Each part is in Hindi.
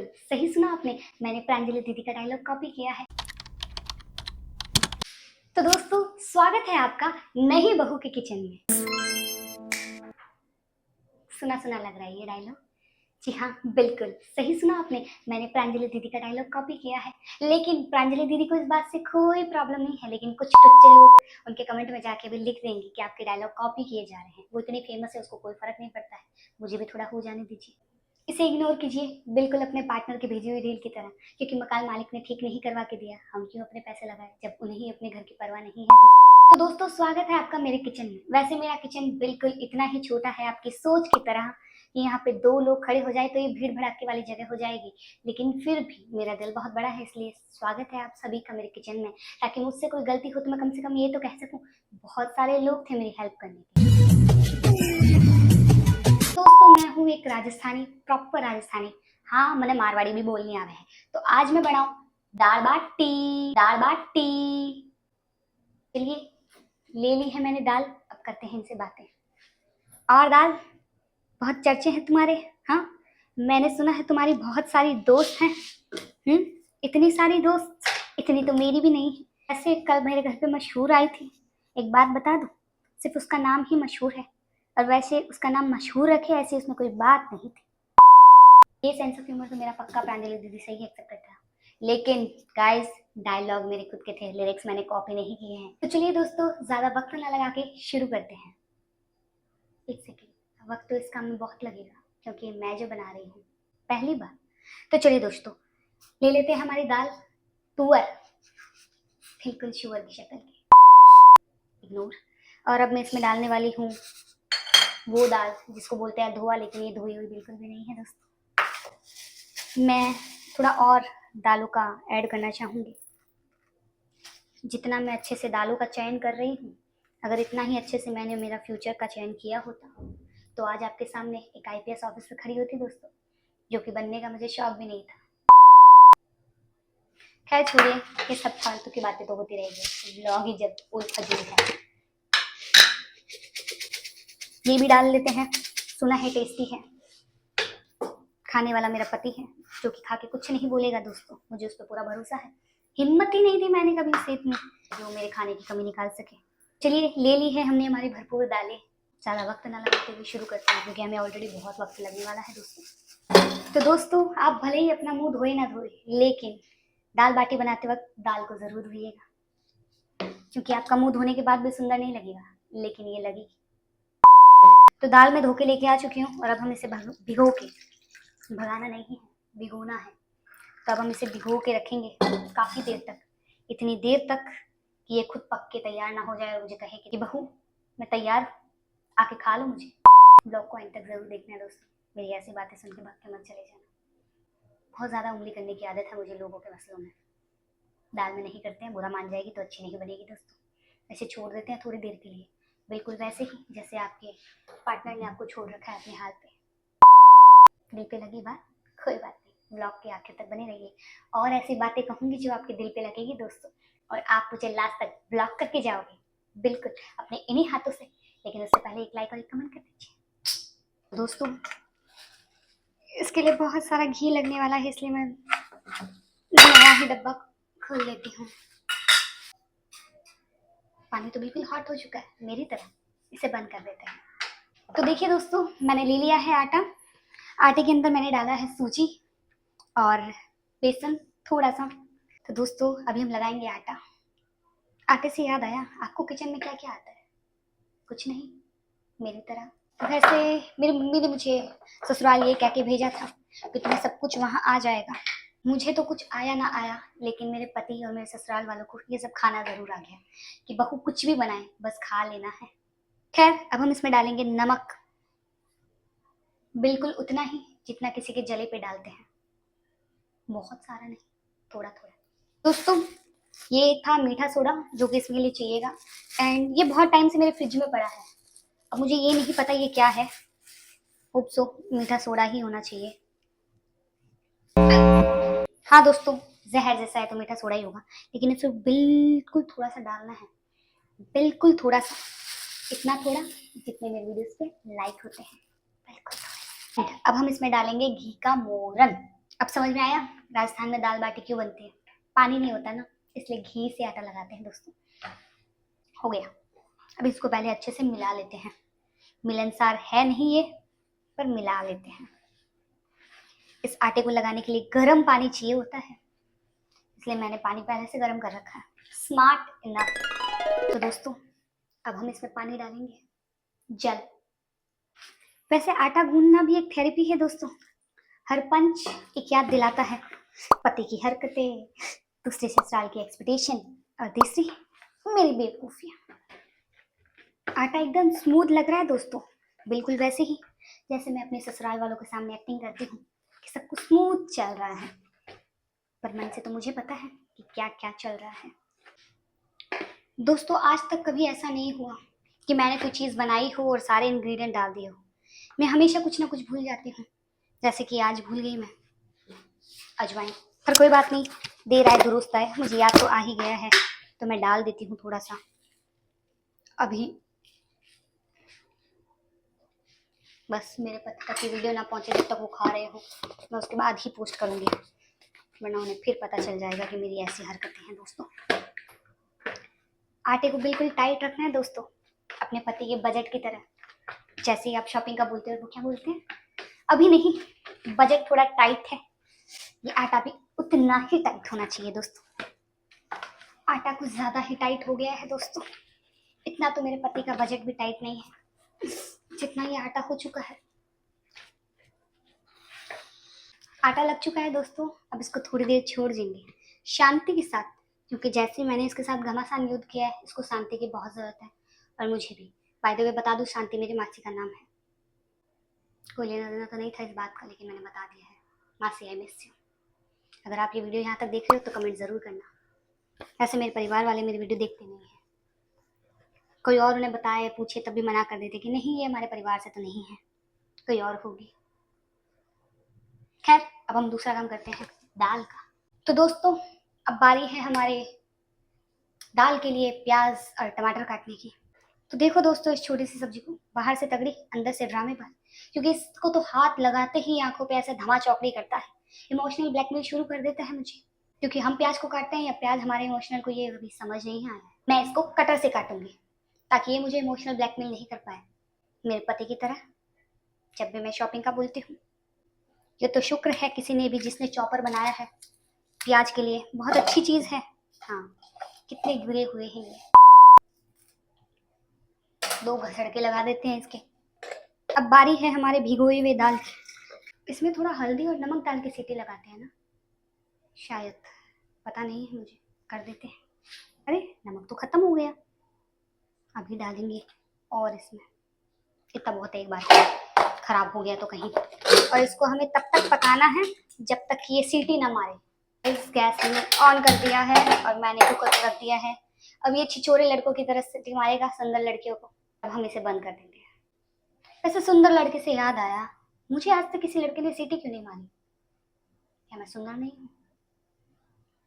बिल्कुल सही सुना आपने, मैंने प्रांजलि दीदी का डायलॉग कॉपी किया है। तो दोस्तों स्वागत है आपका नई बहू के किचन में। सुना सुना लग रहा है ये डायलॉग? जी हाँ, बिल्कुल सही सुना आपने, मैंने प्रांजलि दीदी का डायलॉग कॉपी किया है। लेकिन प्रांजलि दीदी को इस बात से कोई प्रॉब्लम नहीं है, लेकिन कुछ टुच्चे लोग उनके कमेंट में जाके भी लिख देंगे कि आपके डायलॉग कॉपी किए जा रहे हैं। वो इतनी फेमस है, उसको कोई फर्क नहीं पड़ता है। मुझे भी थोड़ा हो जाने दीजिए, इसे इग्नोर कीजिए, बिल्कुल अपने पार्टनर के भेजी हुई रील की तरह, क्योंकि मकान मालिक ने ठीक नहीं करवा के दिया, हम क्यों अपने पैसे लगाए जब उन्हें ही अपने घर की परवाह नहीं है। दोस्तों तो दोस्तों स्वागत है आपका मेरे किचन में। वैसे मेरा किचन बिल्कुल इतना ही छोटा है आपकी सोच की तरह कि यहाँ पे 2 लोग खड़े हो जाए तो ये भीड़ भड़ाके वाली जगह हो जाएगी, लेकिन फिर भी मेरा दिल बहुत बड़ा है, इसलिए स्वागत है आप सभी का मेरे किचन में। ताकि मुझसे कोई गलती हो तो मैं कम से कम ये तो कह सकूं, बहुत सारे लोग थे मेरी हेल्प करने के लिए। दोस्तों मैं हूँ एक राजस्थानी, प्रॉपर राजस्थानी, हाँ मैंने मारवाड़ी भी बोलनी आवे है। तो आज मैं बनाऊं दाल बाटी। दाल बाटी, चलिए ले ली है मैंने दाल, अब करते हैं इनसे बातें। और दाल, बहुत चर्चे हैं तुम्हारे, हाँ मैंने सुना है तुम्हारी बहुत सारी दोस्त हैं। इतनी सारी दोस्त, इतनी तो मेरी भी नहीं है। ऐसे कल मेरे घर पे मशहूर आई थी, एक बात बता दूं, सिर्फ उसका नाम ही मशहूर है, और वैसे उसका नाम मशहूर रखे ऐसी उसमें कोई बात नहीं थी। ये सेंस ऑफ ह्यूमर तो मेरा पक्का प्रांजलि दीदी से ही एक्सेप्ट करता है, लेकिन गाइस डायलॉग मेरे खुद के थे, लिरिक्स मैंने कॉपी नहीं किए हैं। तो चलिए दोस्तों ज्यादा वक्त ना लगा के शुरू करते हैं। एक सेकेंड, वक्त तो इस काम में बहुत लगेगा क्योंकि मैं जो बना रही हूँ पहली बार। तो चलिए दोस्तों ले लेते हैं हमारी दाल तुअर, बिल्कुल शुअर की शक्ल की, इग्नोर। और अब मैं इसमें डालने वाली हूँ वो दाल जिसको बोलते हैं धोआ, लेकिन ये धोई हुई बिल्कुल भी नहीं है दोस्तों। मैं थोड़ा और दालों का ऐड करना चाहूँगी। जितना मैं अच्छे से दालों का चयन कर रही हूँ, अगर इतना ही अच्छे से मैंने मेरा फ्यूचर का चयन किया होता तो आज आपके सामने एक IPS ऑफिसर खड़ी होती दोस्तों, जो कि बनने का मुझे शौक भी नहीं था। खैर छोड़िए, ये सब फालतू की बातें तो होती रहेगी, व्लॉग ही जब उल फजूल है। ये भी डाल लेते हैं, सुना है टेस्टी है, खाने वाला मेरा पति है जो कि खा के कुछ नहीं बोलेगा दोस्तों, मुझे उस पर पूरा भरोसा है। हिम्मत ही नहीं थी मैंने कभी उसे इतनी जो मेरे खाने की कमी निकाल सके। चलिए ले ली है हमने हमारी भरपूर दालें, ज़्यादा वक्त ना लगाते हुए शुरू करते हैं क्योंकि हमें ऑलरेडी बहुत वक्त लगने वाला है दोस्तों। तो दोस्तों आप भले ही अपना मुंह धोए ना धोए, लेकिन दाल बाटी बनाते वक्त दाल को जरूर धोइएगा, क्योंकि आपका मुंह धोने के बाद भी सुंदर नहीं लगेगा, लेकिन ये लगेगी। तो दाल मैं धो के लेके आ चुकी हूँ और अब हम इसे भिगो के, भगाना नहीं है भिगोना है, तो अब हम इसे भिगो के रखेंगे काफ़ी देर तक, इतनी देर तक कि ये खुद पक के तैयार ना हो जाए और मुझे कहे कि बहू मैं तैयार, आके खा लो मुझे। ब्लॉग को एंड तक जरूर देखना है दोस्तों, मेरी ऐसी बातें सुन के भाग के मत चले जाना। बहुत ज़्यादा उंगली करने की आदत है मुझे लोगों के मसलों में। दाल में नहीं करते हैं, बुरा मान जाएगी तो अच्छी नहीं बनेगी दोस्तों। ऐसे छोड़ देते हैं थोड़ी देर के लिए, बिल्कुल वैसे ही जैसे आपके पार्टनर ने आपको छोड़ रखा है अपने हाल पे। दिल पे लगी बात, कोई बात नहीं, ब्लॉग के आखिर तक बने रहिए और ऐसी बातें कहूंगी जो आपके दिल पे लगेगी दोस्तों, और आप मुझे लास्ट तक ब्लॉक करके जाओगे बिल्कुल अपने इन्हीं हाथों से। लेकिन उससे पहले एक लाइक और एक कमेंट कर दीजिए दोस्तों। इसके लिए बहुत सारा घी लगने वाला है, इसलिए मैं नया ही डब्बा खोल लेती हूँ। पानी तो बिल्कुल हॉट हो चुका है मेरी तरह, इसे बंद कर देते हैं। तो देखिए दोस्तों मैंने ले लिया है आटा, आटे के अंदर मैंने डाला है सूजी और बेसन थोड़ा सा। तो दोस्तों अभी हम लगाएंगे आटा। आटे से याद आया, आपको किचन में क्या क्या आता है? कुछ नहीं, मेरी तरह। वैसे मेरी मम्मी ने मुझे ससुराल ये कह के भेजा था कि तुम्हें सब कुछ वहाँ आ जाएगा। मुझे तो कुछ आया ना आया, लेकिन मेरे पति और मेरे ससुराल वालों को ये सब खाना जरूर आ गया कि बहू कुछ भी बनाए बस खा लेना है। खैर अब हम इसमें डालेंगे नमक, बिल्कुल उतना ही जितना किसी के जले पे डालते हैं, बहुत सारा नहीं, थोड़ा थोड़ा। दोस्तों ये था मीठा सोडा जो कि इसके लिए चाहिएगा, एंड ये बहुत टाइम से मेरे फ्रिज में पड़ा है, अब मुझे ये नहीं पता ये क्या है, होप सो मीठा सोडा ही होना चाहिए। हाँ दोस्तों जहर जैसा है तो मीठा सोडा ही होगा, लेकिन इसे बिल्कुल थोड़ा सा डालना है, बिल्कुल थोड़ा सा, इतना थोड़ा जितने मेरे वीडियोस पे लाइक होते हैं, बिल्कुल थोड़ा। अब हम इसमें डालेंगे घी का मोरन, अब समझ में आया राजस्थान में दाल बाटी क्यों बनती है। पानी नहीं होता ना, इसलिए घी से आटा लगाते हैं दोस्तों। हो गया। अब इसको पहले अच्छे से मिला लेते हैं। मिलनसार है नहीं ये, पर मिला लेते हैं। इस आटे को लगाने के लिए गर्म पानी चाहिए होता है, इसलिए मैंने पानी पहले से गर्म कर रखा है। Smart enough. तो दोस्तों अब हम इसमें पानी डालेंगे, जल। वैसे आटा गूंदना भी एक थेरेपी है दोस्तों। हर पंच एक याद दिलाता है, पति की हरकतें, दूसरे ससुराल की एक्सपेक्टेशन, और तीसरी मेरी बेवकूफियां। आटा एकदम स्मूथ लग रहा है दोस्तों, बिल्कुल वैसे ही जैसे मैं अपने ससुराल वालों के सामने एक्टिंग करती हूँ कि सब कुछ स्मूथ चल रहा है, पर मन से तो मुझे पता है कि क्या क्या चल रहा है। दोस्तों आज तक कभी ऐसा नहीं हुआ कि मैंने कोई चीज़ बनाई हो और सारे इंग्रेडिएंट डाल दिए हो। मैं हमेशा कुछ ना कुछ भूल जाती हूँ, जैसे कि आज भूल गई मैं अजवाइन। पर कोई बात नहीं, देर आए दुरुस्त आए, मुझे याद तो आ ही गया है, तो मैं डाल देती हूँ थोड़ा सा अभी। बस मेरे पति तक की वीडियो ना पहुँचे जब तक वो खा रहे हो, मैं उसके बाद ही पोस्ट करूँगी, वरना उन्हें फिर पता चल जाएगा कि मेरी ऐसी हरकतें हैं दोस्तों। आटे को बिल्कुल टाइट रखना है दोस्तों, अपने पति के बजट की तरह। जैसे ही आप शॉपिंग का बोलते हो वो क्या बोलते हैं, अभी नहीं, बजट थोड़ा टाइट है। ये आटा भी उतना ही टाइट होना चाहिए दोस्तों। आटा कुछ ज्यादा ही टाइट हो गया है दोस्तों। इतना तो मेरे पति का बजट भी टाइट नहीं है जितना ये आटा हो चुका है। आटा लग चुका है दोस्तों, अब इसको थोड़ी देर छोड़ देंगे शांति के साथ, क्योंकि जैसे मैंने इसके साथ घमासान युद्ध किया है, इसको शांति की बहुत जरूरत है। और मुझे भी, बाय द वे बता दूं, शांति मेरी मासी का नाम है। कोई लेना देना तो नहीं था इस बात का, लेकिन मैंने बता दिया है। मासी आई मिस यू। अगर आप ये वीडियो यहाँ तक देख रहे हो तो कमेंट जरूर करना। ऐसे मेरे परिवार वाले मेरी वीडियो देखते नहीं है, कोई और उन्हें बताए पूछे तब भी मना कर देते कि नहीं ये हमारे परिवार से तो नहीं है, कोई और होगी। खैर अब हम दूसरा काम करते हैं, दाल का। तो दोस्तों अब बारी है हमारे दाल के लिए प्याज और टमाटर काटने की। तो देखो दोस्तों इस छोटी सी सब्जी को, बाहर से तगड़ी अंदर से ड्रामे पर, क्योंकि इसको तो हाथ लगाते ही आंखों पे ऐसे धमा चौकड़ी करता है, इमोशनल ब्लैकमेल शुरू कर देता है मुझे। क्योंकि हम प्याज को काटते हैं या प्याज हमारे इमोशनल को, ये अभी समझ नहीं आया है। मैं इसको कटर से काटूंगी ताकि ये मुझे इमोशनल ब्लैकमेल नहीं कर पाए, मेरे पति की तरह जब भी मैं शॉपिंग का बोलती हूँ। ये तो शुक्र है किसी ने भी जिसने चॉपर बनाया है प्याज के लिए, बहुत अच्छी चीज है। हाँ कितने गिरे हुए हैं ये, 2 घसड़के लगा देते हैं इसके। अब बारी है हमारे भिगोए हुए दाल की। इसमें थोड़ा हल्दी और नमक डाल के सीटी लगाते हैं ना, शायद, पता नहीं है मुझे, कर देते हैं। अरे नमक तो खत्म हो गया, अभी डालेंगे और इसमें इतना बहुत है, एक बार खराब हो गया तो कहीं। और इसको हमें तब तक पकाना है जब तक ये सीटी ना मारे। इस गैस में ऑन कर दिया है और मैंने कुकर रख दिया है। अब ये छिछोरे लड़कों की तरह सीटी मारेगा, सुंदर लड़कियों को। अब हम इसे बंद कर देंगे। वैसे सुंदर लड़के से याद आया, मुझे आज तक किसी लड़के ने सीटी क्यों नहीं मारी? क्या मैं सुंदर नहीं हूँ?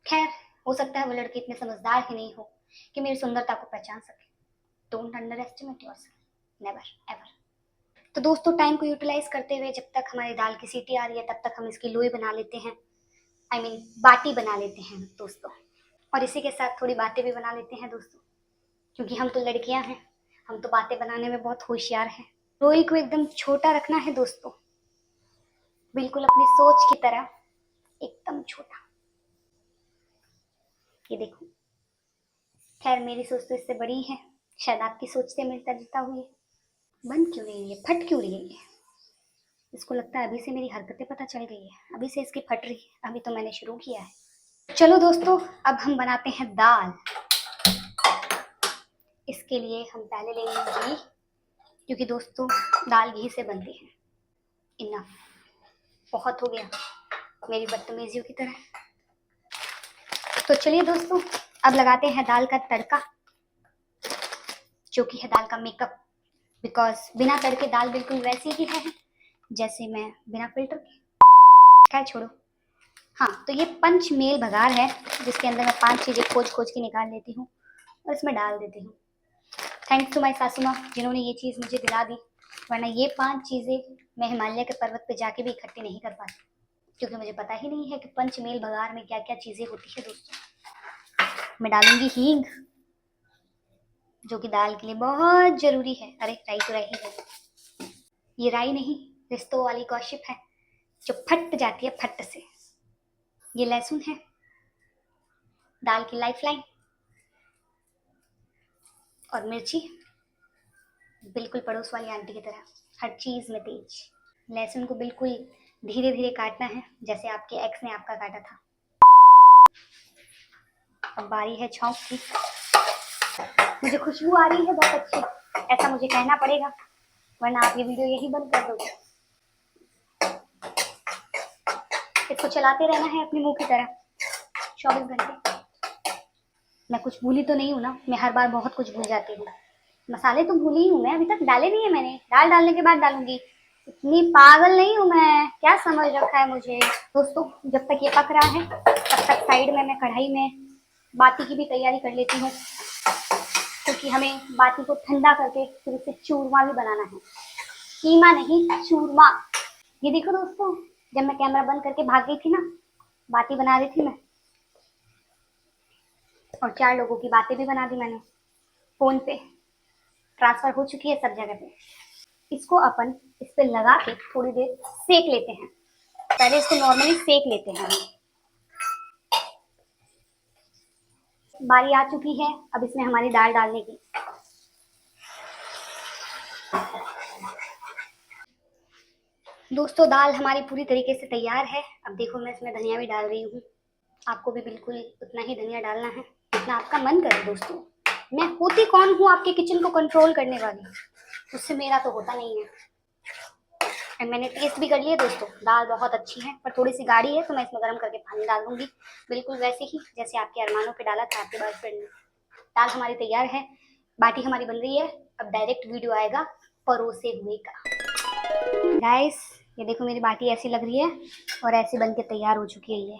खैर हो सकता है वो लड़के इतने समझदार ही नहीं हो कि मेरी सुंदरता को पहचान सके। Don't under estimate yourself, never ever. तो दोस्तों टाइम को यूटिलाइज करते हुए जब तक हमारी दाल की सीटी आ रही है तब तक हम इसकी लोई बना लेते हैं, आई मीन बाटी बना लेते हैं दोस्तों। और इसी के साथ थोड़ी बातें भी बना लेते हैं दोस्तों, क्योंकि हम तो लड़कियां हैं, हम तो बातें बनाने में बहुत होशियार हैं। लोई को एकदम छोटा रखना है दोस्तों, बिल्कुल अपनी सोच की तरह एकदम छोटा। ये देखो, खैर मेरी सोच तो इससे बड़ी है, शायद आपकी सोच से मिलता जुलता हुई है। बंद क्यों नहीं है, फट क्यों रही है? इसको लगता है अभी से मेरी हरकतें पता चल गई है, अभी से इसकी फट रही है, अभी तो मैंने शुरू किया है। चलो दोस्तों अब हम बनाते हैं दाल। इसके लिए हम पहले लेंगे घी, क्योंकि दोस्तों दाल घी से बनती है। इनफ, बहुत हो गया मेरी बदतमीजियों की तरह। तो चलिए दोस्तों अब लगाते हैं दाल का तड़का, जो कि है दाल का मेकअप। बिकॉज बिना तड़के दाल बिल्कुल वैसी ही है जैसे मैं बिना फिल्टर के। क्या छोड़ो। हाँ तो ये पंच मेल भगार है जिसके अंदर मैं 5 चीज़ें खोज खोज के निकाल लेती हूँ और इसमें डाल देती हूँ। थैंक्स टू माई सासू माँ जिन्होंने ये चीज़ मुझे दिला दी, वरना ये 5 चीज़ें मैं हिमालय के पर्वत पे जाके भी इकट्ठी नहीं कर पाती। क्योंकि मुझे पता ही नहीं है कि पंचमेल बघार में क्या क्या चीज़ें होती है दोस्तों। मैं डालूंगी हींग, जो कि दाल के लिए बहुत ज़रूरी है। अरे राई तो राई ही है, ये राई नहीं, रिश्तों वाली गॉसिप है जो फट जाती है फट से। ये लहसुन है, दाल की लाइफलाइन। और मिर्ची, बिल्कुल पड़ोस वाली आंटी की तरह, हर चीज़ में तेज। लहसुन को बिल्कुल धीरे धीरे काटना है, जैसे आपके एक्स ने आपका काटा था। अब बारी है छौंक की। मुझे खुशबू आ रही है बहुत अच्छी, ऐसा मुझे कहना पड़ेगा, वरना आप ये वीडियो यही बंद कर दोगे। इसको चलाते रहना है अपने मुंह की तरह 24 घंटे। मैं कुछ भूली तो नहीं हूँ ना, मैं हर बार बहुत कुछ भूल जाती हूँ। मसाले तो भूली ही हूँ मैं, अभी तक डाले नहीं है मैंने, दाल डालने के बाद डालूंगी। इतनी पागल नहीं हूँ मैं, क्या समझ रखा है मुझे। दोस्तों जब तक ये पक रहा है तब तक साइड में मैं कढ़ाई में बाती की भी तैयारी कर लेती हूँ, क्योंकि हमें बाती को ठंडा करके फिर उसे चूरमा भी बनाना है। कीमा नहीं, चूरमा। ये देखो दोस्तों, जब मैं कैमरा बंद करके भाग गई थी ना, बाती बना रही थी मैं, और 4 लोगों की बातें भी बना दी मैंने। फोन पे ट्रांसफर हो चुकी है सब जगह पे। इसको अपन इस पे लगा के थोड़ी देर सेक लेते हैं। पहले इसको नॉर्मली सेक लेते हैं हम। बारी आ चुकी है अब इसमें हमारी दाल डालने की। दोस्तों दाल हमारी पूरी तरीके से तैयार है। अब देखो मैं इसमें धनिया भी डाल रही हूँ। आपको भी बिल्कुल उतना ही धनिया डालना है जितना आपका मन करे दोस्तों। मैं होती कौन हूँ आपके किचन को कंट्रोल करने वाली, उससे मेरा तो होता नहीं है। और मैंने टेस्ट भी कर लिया दोस्तों, दाल बहुत अच्छी है, पर थोड़ी सी गाढ़ी है, तो मैं इसमें गर्म करके पानी डाल दूंगी, बिल्कुल वैसे ही जैसे आपके अरमानों पे डाला था आपके बॉयफ्रेंड ने। दाल हमारी तैयार है, बाटी हमारी बन रही है। अब डायरेक्ट वीडियो आएगा परोसे हुए का। गाइस ये देखो मेरी बाटी ऐसी लग रही है और ऐसी बन के तैयार हो चुकी है ये।